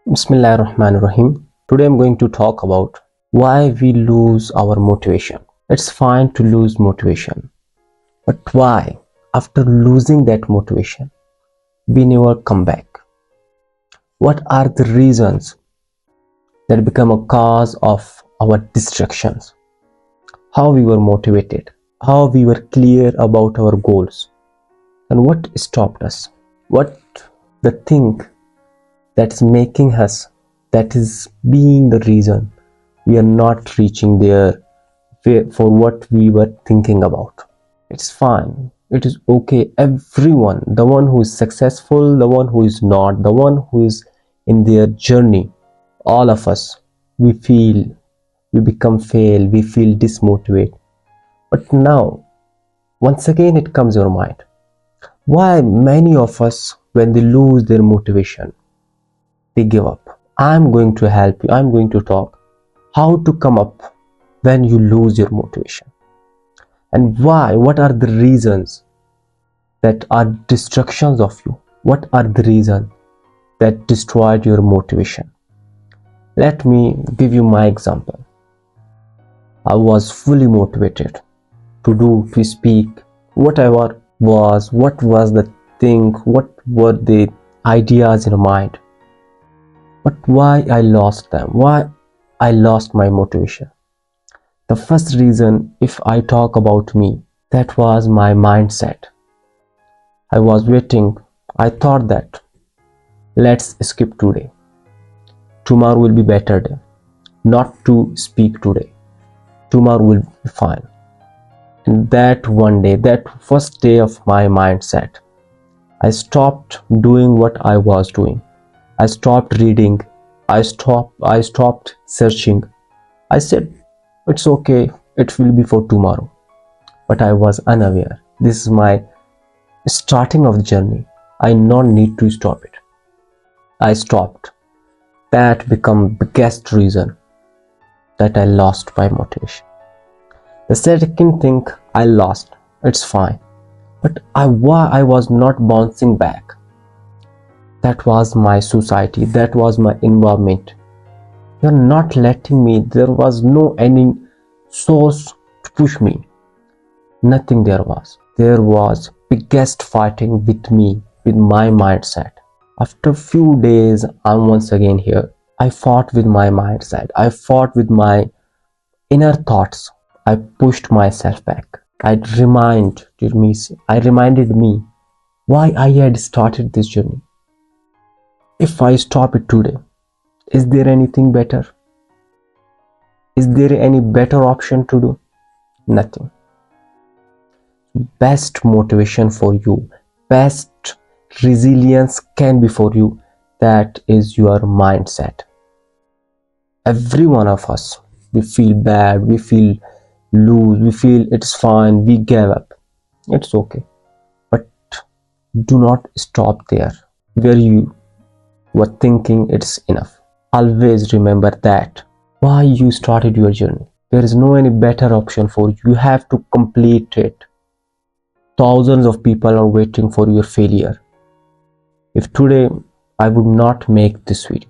Bismillahirrahmanirrahim. Today I'm going to talk about why we lose our motivation. It's fine to lose motivation, but why, after losing that motivation, we never come back? What are the reasons that become a cause of our distractions? How we were motivated, how we were clear about our goals, and what stopped us? What the thing that's making us, that is being the reason we are not reaching there for what we were thinking about. It's fine, it is okay. Everyone, the one who is successful, the one who is not, the one who is in their journey, all of us, we feel, we become fail, we feel dismotivated. But now, once again, it comes your mind, why many of us, when they lose their motivation, they give up. I'm going to help you. I'm going to talk how to come up when you lose your motivation, and why. What are the reasons that are distractions of you? What are the reasons that destroyed your motivation? Let me give you my example. I was fully motivated to do, to speak, whatever was, what was the thing, what were the ideas in mind. But why I lost them? Why I lost my motivation? The first reason, if I talk about me, that was my mindset. I was waiting. I thought that let's skip today. Tomorrow will be better day. Not to speak today. Tomorrow will be fine. And that one day, that first day of my mindset, I stopped doing what I was doing. I stopped reading. I stopped searching. I said, it's okay, it will be for tomorrow. But I was unaware. This is my starting of the journey. I don't need to stop it. I stopped. That became the biggest reason that I lost my motivation. The second thing I lost, it's fine. But why I was not bouncing back? That was my society, that was my environment. You're not letting me, there was no any source to push me. Nothing there was. There was biggest fighting with me, with my mindset. After few days, I'm once again here. I fought with my mindset. I fought with my inner thoughts. I pushed myself back. I reminded me why I had started this journey. If I stop it today, is there anything better? Is there any better option to do? Nothing. Best motivation for you, best resilience can be for you, that is your mindset. Every one of us, we feel bad, we feel loose, we feel it's fine, we gave up. It's okay. But do not stop there where you were thinking it's enough. Always remember that why you started your journey. There is no any better option for you. You have to complete it. Thousands of people are waiting for your failure. If today I would not make this video,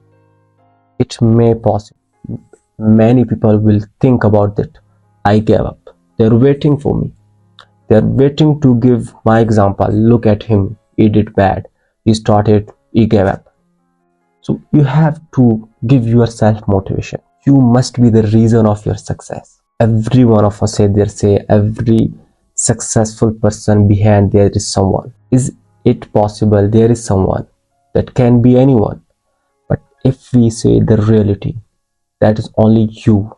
it may possible. Many people will think about that. I gave up. They're waiting for me. They're waiting to give my example. Look at him. He did bad. He started. He gave up. So you have to give yourself motivation. You must be the reason of your success. Every one of us say every successful person behind there is someone. Is it possible there is someone? That can be anyone. But if we say the reality, that is only you.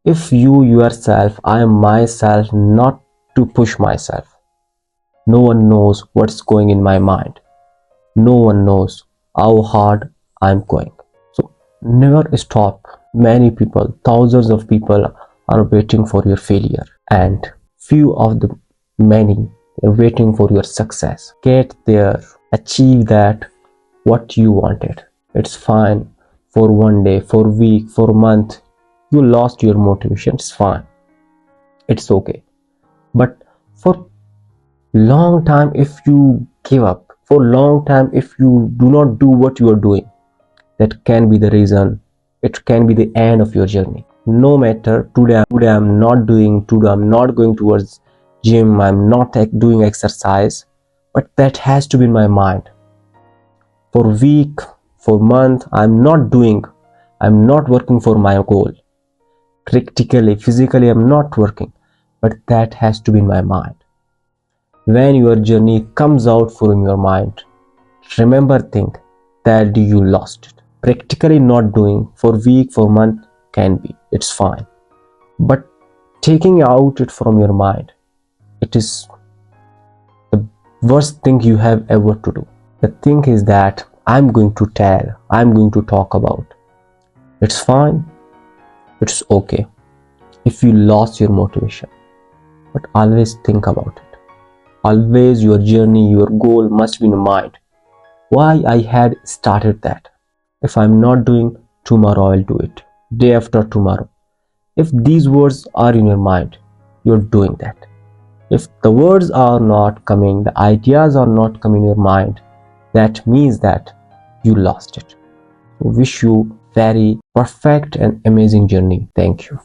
If you yourself, I am myself, not to push myself. No one knows what's going in my mind. No one knows how hard I'm going. So never stop. Many people, thousands of people are waiting for your failure, and few of the many are waiting for your success. Get there, achieve that what you wanted. It's fine for one day, for a week, for a month. You lost your motivation. It's fine. It's okay. But for long time, if you give up, for long time if you do not do what you are doing, that can be the reason. It can be the end of your journey. No matter today I'm not going towards gym, I'm not doing exercise, but that has to be in my mind. For week, for month, I'm not working for my goal. Practically, physically, I'm not working, but that has to be in my mind. When your journey comes out from your mind, remember, think that you lost it. Practically not doing for week, for month can be, it's fine. But taking out it from your mind, it is the worst thing you have ever to do. The thing is that I'm going to talk about. It's fine, it's okay if you lost your motivation, but always think about it. Always your journey, your goal must be in mind. Why I had started that? If I'm not doing, tomorrow I'll do it. Day after tomorrow. If these words are in your mind, you're doing that. If the words are not coming, the ideas are not coming in your mind, that means that you lost it. Wish you very perfect and amazing journey. Thank you.